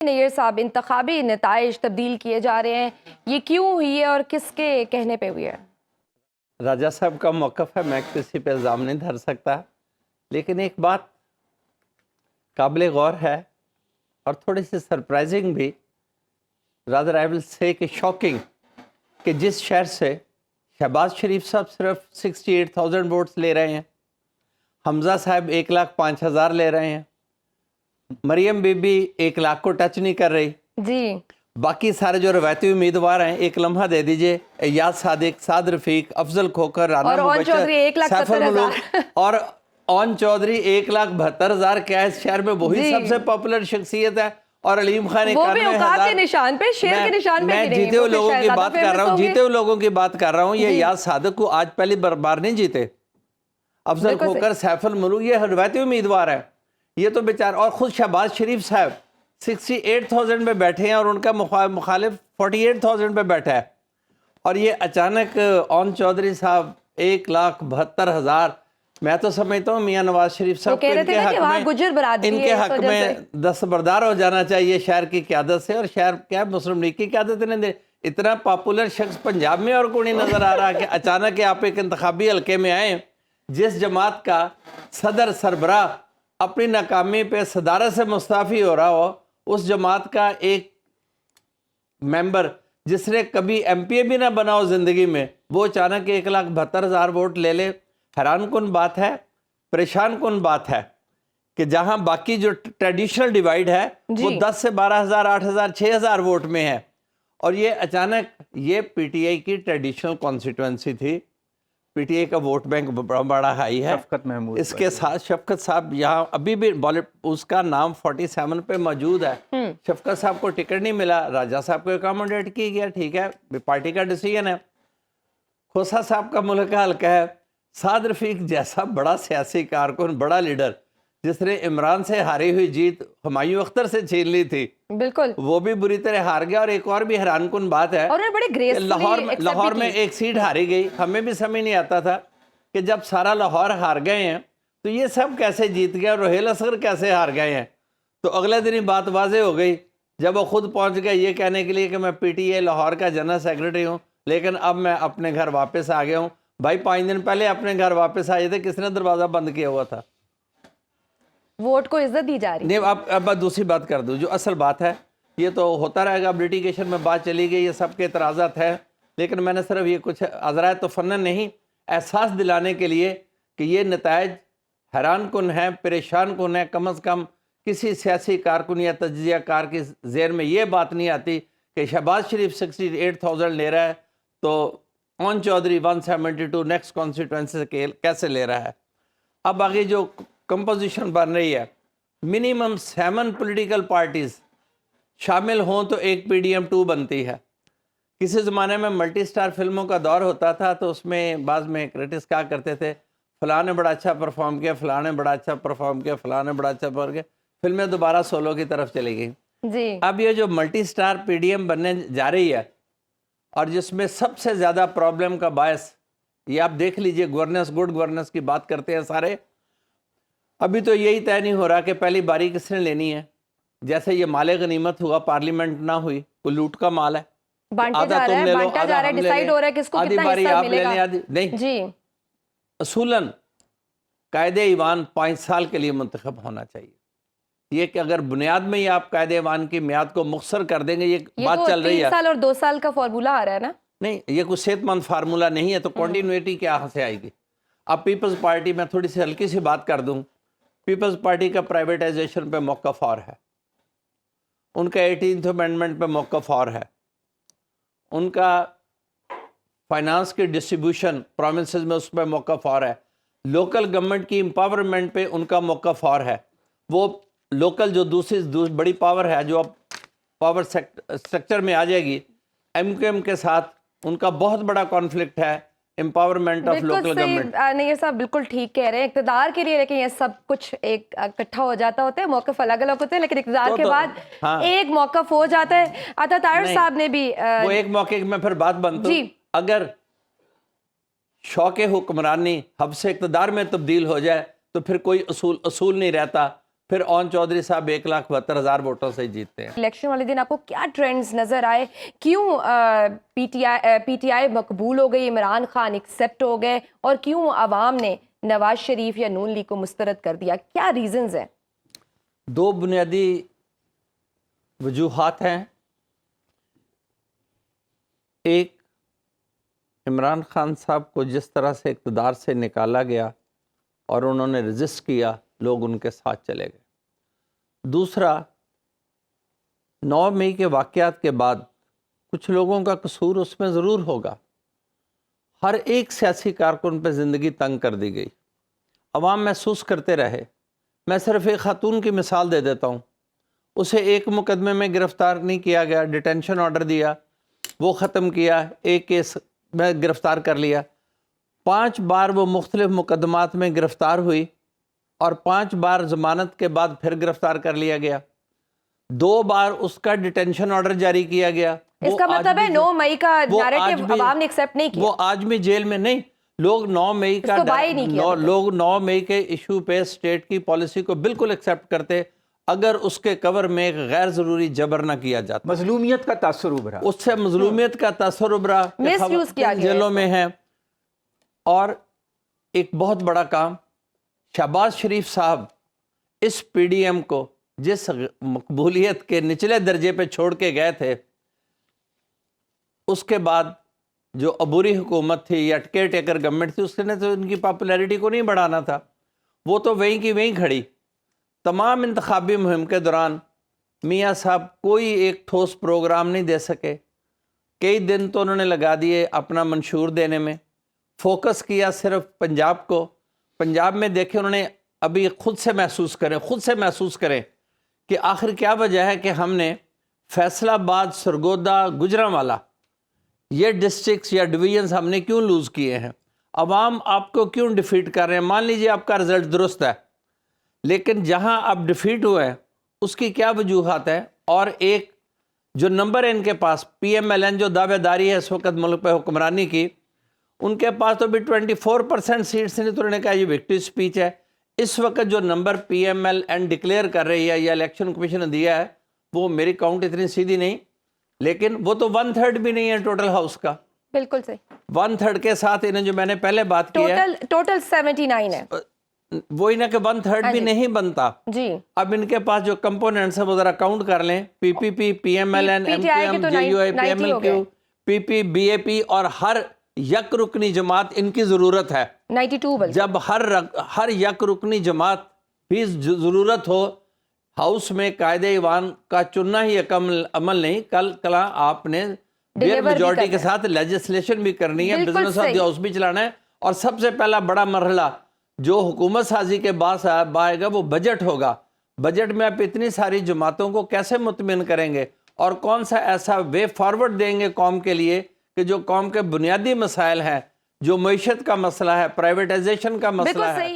نیر صاحب، انتخابی نتائج تبدیل کیے جا رہے ہیں، یہ کیوں ہوئی ہے اور کس کے کہنے پہ ہوئی ہے؟ راجہ صاحب کا موقف ہے، میں کسی پہ الزام نہیں دھر سکتا، لیکن ایک بات قابل غور ہے اور تھوڑی سی سرپرائزنگ بھی، رادر آئی ول سے کہ شاکنگ، کہ جس شہر سے شہباز شریف صاحب صرف 68,000 ووٹس لے رہے ہیں، حمزہ صاحب 1,05,000 لے رہے ہیں، مریم بی بی 1 لاکھ کو ٹچ نہیں کر رہی، جی باقی سارے جو روایتی امیدوار ہیں، ایک لمحہ دے دیجئے، ایاز صادق، سعد رفیق، افضل کھوکر، رانا اور اون مبشر، چودھری 1,70,000 سیف الملوک اور اون چودھری 1,72,000 کیا اس شہر میں وہی جی سب سے پاپولر شخصیت ہے، اور علیم خان وہ بھی 91,000۔ اوقات کے نشان پہ، شیر کے نشان پہ میں بھی نہیں، جیتے وہ ہوئے پھر لوگوں کی شہزادہ بات کر فیمس رہا ہوں، ہوں گے۔ جیتے ہوئے لوگوں کی بات کر رہا ہوں، یہ جی ایاز صادق کو آج پہلی بار نہیں جیتے، افضل بالکل صحیح۔ کھوکر، سیف الملوک، یہ روایتی امیدوار ہیں، یہ تو بیچارہ، اور خود شہباز شریف صاحب 68,000 پہ بیٹھے ہیں اور ان کا مخالف 48,000 پہ بیٹھا ہے، اور یہ اچانک اون چودھری صاحب 1,72,000۔ میں تو سمجھتا ہوں میاں نواز شریف صاحب کہہ رہے تھے نا کہ وہاں گجر برادری ان ہے، کے اس حق وجہ میں سے دستبردار ہو جانا چاہیے شہر کی قیادت سے، اور شہر کیا مسلم لیگ کی قیادت نے اتنا پاپولر شخص پنجاب میں اور کوئی نہیں نظر آ رہا کہ اچانک آپ ایک انتخابی حلقے میں آئیں جس جماعت کا صدر سربراہ اپنی ناکامی پہ صدارت سے مستعفی ہو رہا ہو، اس جماعت کا ایک ممبر جس نے کبھی ایم پی اے بھی نہ بنا ہو زندگی میں، وہ اچانک 1,72,000 ووٹ لے لے۔ حیران کن بات ہے، پریشان کن بات ہے کہ جہاں باقی جو ٹریڈیشنل ڈیوائیڈ ہے وہ جی 10 سے 12,000، 8,000، 6,000 ووٹ میں ہے، اور یہ اچانک، یہ پی ٹی آئی کی ٹریڈیشنل کانسٹیٹوئنسی تھی، پی ٹی آئی کا ووٹ بینک بڑا ہائی ہے، شفقت محمود اس کے ساتھ شفقت صاحب یہاں ابھی بھی اس کا نام 47 پہ موجود ہے، شفقت صاحب کو ٹکٹ نہیں ملا، راجہ صاحب کو اکاموڈیٹ کی گیا، ٹھیک ہے، پارٹی کا ڈیسیژن ہے۔ کھوسا صاحب کا ملک کا حلقہ ہے، سعد رفیق جیسا بڑا سیاسی کارکن، بڑا لیڈر، جس نے عمران سے ہاری ہوئی جیت ہمایوں اختر سے چھین لی تھی، بالکل، وہ بھی بری طرح ہار گیا۔ اور ایک اور بھی حیران کن بات ہے اور انہوں نے بڑے کہ گریسفلی لاہور میں ایک سیٹ ہاری گئی، ہمیں بھی سمجھ نہیں آتا تھا کہ جب سارا لاہور ہار گئے ہیں تو یہ سب کیسے جیت گئے اور روہیل اصغر کیسے ہار گئے ہیں۔ تو اگلے دن ہی بات واضح ہو گئی جب وہ خود پہنچ گئے یہ کہنے کے لیے کہ میں پی ٹی اے لاہور کا جنرل سیکرٹری ہوں، لیکن اب میں اپنے گھر واپس آ گیا ہوں۔ بھائی 5 دن پہلے اپنے گھر واپس آئے تھے، کس نے دروازہ بند کیا ہوا تھا؟ ووٹ کو عزت دی جا رہی نہیں، اب دوسری بات کر دوں، جو اصل بات ہے یہ تو ہوتا رہے گا، اب لیٹیگیشن میں بات چلی گئی، یہ سب کے اعتراضات ہیں، لیکن میں نے صرف یہ کچھ عذرائے تو فنن نہیں، احساس دلانے کے لیے کہ یہ نتائج حیران کن ہیں، پریشان کن ہیں۔ کم از کم کسی سیاسی کارکن یا تجزیہ کار کی ذہن میں یہ بات نہیں آتی کہ شہباز شریف 68,000 لے رہا ہے تو اون چودھری 172 نیکسٹ کانسٹیٹوئنسی سے کیسے لے رہا ہے۔ اب آگے جو کمپوزیشن بن رہی ہے، منیمم 7 پولیٹیکل پارٹیز شامل ہوں تو ایک پی ڈی ایم 2 بنتی ہے۔ کسی زمانے میں ملٹی سٹار فلموں کا دور ہوتا تھا تو اس میں بعض میں کرٹکس کہا کرتے تھے فلاں نے بڑا اچھا پرفارم کیا، فلاں نے بڑا اچھا پرفارم کیا، فلاں نے بڑا اچھا پرفارم کیا، فلمیں دوبارہ سولو کی طرف چلی گئیں۔ جی اب یہ جو multi star P D M بننے جا رہی ہے اور جس میں سب سے زیادہ پرابلم کا باعث یہ آپ دیکھ لیجئے، گورننس، گڈ گورننس کی بات کرتے ہیں سارے، ابھی تو یہی طے نہیں ہو رہا کہ پہلی باری کس نے لینی ہے۔ جیسے یہ مال غنیمت ہوا، پارلیمنٹ نہ ہوئی، وہ لوٹ کا مال ہے، بانٹا آدھا جا تم رہا لے ہے، لو، بانٹا جا آدھا رہا ہے، ہم لے ڈیسائیڈ لیں، ہو رہا ہے کس کو آدھی کتنا باری حصہ آپ ملے لے گا۔ لیں، آدھی نہیں۔ جی اصولاً قائد ایوان 5 سال کے لیے منتخب ہونا چاہیے۔ یہ کہ اگر بنیاد میں ہی آپ قائد ایوان کی میعاد کو مختصر کر دیں گے، یہ بات تو چل رہی 3 ہے، سال اور 2 سال کا فارمولا آ رہا ہے نا۔ نہیں یہ کوئی صحت مند فارمولہ نہیں ہے، تو کنٹینیوٹی کیا سے آئے گی؟ اب پیپلز پارٹی میں تھوڑی سی ہلکی سی بات کر دوں، پیپلز پارٹی کا پرائیویٹائزیشن پہ موقف اور ہے، ان کا 18th امینڈمنٹ پہ موقف اور ہے، ان کا فائنانس کی ڈسٹریبیوشن پروونسز میں اس پہ موقف اور ہے، لوکل گورنمنٹ کی امپاورمنٹ پہ ان کا موقف اور ہے۔ وہ لوکل جو دوسری بڑی پاور ہے جو اب پاور سٹرکچر میں آ جائے گی، ایم کیو ایم کے ساتھ ان کا بہت بڑا کانفلکٹ ہے، امپاورمنٹ آف بالکل لوکل گورنمنٹ۔ صحیح نیر صاحب، بالکل ٹھیک کہہ رہے ہیں، اقتدار کے لیے لیکن یہ سب کچھ ایک اکٹھا ہو جاتا ہوتا ہے، موقف الگ الگ ہوتے ہیں، لیکن اقتدار کے بعد ہاں ایک موقف ہو جاتا ہے۔ عطا طاہر نہیں، صاحب نے بھی وہ ایک موقع میں پھر بات بنتا ہوں، جی اگر شوق حکمرانی حب سے اقتدار میں تبدیل ہو جائے تو پھر کوئی اصول نہیں رہتا، پھر اون چودھری صاحب 1,72,000 ووٹوں سے جیتتے ہیں. الیکشن والے دن آپ کو کیا ٹرینڈز نظر آئے؟ کیوں پی ٹی آئی مقبول ہو گئی، عمران خان ایکسیپٹ ہو گئے، اور کیوں عوام نے نواز شریف یا نون لیگ کو مسترد کر دیا؟ کیا ریزنز ہیں؟ 2 بنیادی وجوہات ہیں. ایک، عمران خان صاحب کو جس طرح سے اقتدار سے نکالا گیا اور انہوں نے رزسٹ کیا، لوگ ان کے ساتھ چلے گئے. دوسرا، 9 مئی کے واقعات کے بعد کچھ لوگوں کا قصور اس میں ضرور ہوگا. ہر ایک سیاسی کارکن پہ زندگی تنگ کر دی گئی، عوام محسوس کرتے رہے. میں صرف ایک خاتون کی مثال دے دیتا ہوں. اسے ایک مقدمے میں گرفتار نہیں کیا گیا، ڈیٹینشن آرڈر دیا، وہ ختم کیا، ایک کیس میں گرفتار کر لیا. 5 بار وہ مختلف مقدمات میں گرفتار ہوئی اور 5 بار ضمانت کے بعد پھر گرفتار کر لیا گیا. 2 بار اس کا ڈیٹینشن آرڈر جاری کیا گیا. اس کا مطلب ہے 9 مئی کا نیریٹو عوام نے ایکسیپٹ نہیں کیا. وہ آج بھی جیل میں نہیں. لوگ 9 مئی کا لوگ 9 مئی کے ایشو پہ اسٹیٹ کی پالیسی کو بالکل ایکسیپٹ کرتے اگر اس کے کور میں ایک غیر ضروری جبر نہ کیا جاتا. مظلومیت کا تاثر ابھرا، اس سے مظلومیت کا تاثر ابھرا، مس یوز کیا گیا جیلوں میں ہیں. اور ایک بہت بڑا کام، شہباز شریف صاحب اس پی ڈی ایم کو جس مقبولیت کے نچلے درجے پہ چھوڑ کے گئے تھے، اس کے بعد جو عبوری حکومت تھی یا کیئر ٹیکر گورنمنٹ تھی، اس نے تو ان کی پاپولیرٹی کو نہیں بڑھانا تھا. وہ تو وہیں کی وہیں کھڑی. تمام انتخابی مہم کے دوران میاں صاحب کوئی ایک ٹھوس پروگرام نہیں دے سکے. کئی دن تو انہوں نے لگا دیے اپنا منشور دینے میں. فوکس کیا صرف پنجاب کو. پنجاب میں دیکھیں انہوں نے ابھی خود سے محسوس کریں کہ آخر کیا وجہ ہے کہ ہم نے فیصل آباد، سرگودا، گجرانوالہ یہ ڈسٹرکٹس یا ڈویژنز ہم نے کیوں لوز کیے ہیں؟ عوام آپ کو کیوں ڈیفیٹ کر رہے ہیں؟ مان لیجئے آپ کا رزلٹ درست ہے، لیکن جہاں آپ ڈیفیٹ ہوئے ہیں اس کی کیا وجوہات ہے؟ اور ایک جو نمبر ہے ان کے پاس، پی ایم ایل این جو دعوے داری ہے اس وقت ملک پہ حکمرانی کی، ان کے پاس تو بھی 24% سیٹس نہیں. تو انہوں نے کہا یہ وکٹری سپیچ ہے. اس وقت جو نمبر P M L N declare کر رہی ہے یا الیکشن کمیشن نے دیا ہے، وہ میری کاؤنٹ اتنی سیدھی نہیں، لیکن وہ تو 1/3 بھی نہیں ہے ٹوٹل ہاؤس کا. بالکل صحیح. 1/3 کے ساتھ انہیں جو میں نے پہلے بات کی ہے ٹوٹل 79 ہے. وہی نا کہ 1/3 بھی نہیں بنتا. جی اب ان کے پاس جو کمپوننٹس ہیں وہ ذرا کاؤنٹ کر لیں. P P P, P M L N, M Q M, J U I, P M L Q, P P, B A P, اور ہر یک رکنی جماعت ان کی ضرورت ہے. 92 جب ہر یک رکنی جماعت بھی ضرورت ہو، ہاؤس میں قائد ایوان کا چننا ہی ایک عمل نہیں، کل آپ نے بیر میجورٹی کے ساتھ لیجسلیشن بھی کرنی ہے، بزنس آف دی ہاؤس بھی چلانا ہے. اور سب سے پہلا بڑا مرحلہ جو حکومت سازی کے بعد آئے گا وہ بجٹ ہوگا. بجٹ میں آپ اتنی ساری جماعتوں کو کیسے مطمئن کریں گے اور کون سا ایسا وے فارورڈ دیں گے قوم کے لیے کہ جو قوم کے بنیادی مسائل ہیں، جو معیشت کا مسئلہ ہے، پرائیویٹائزیشن کا مسئلہ ہے.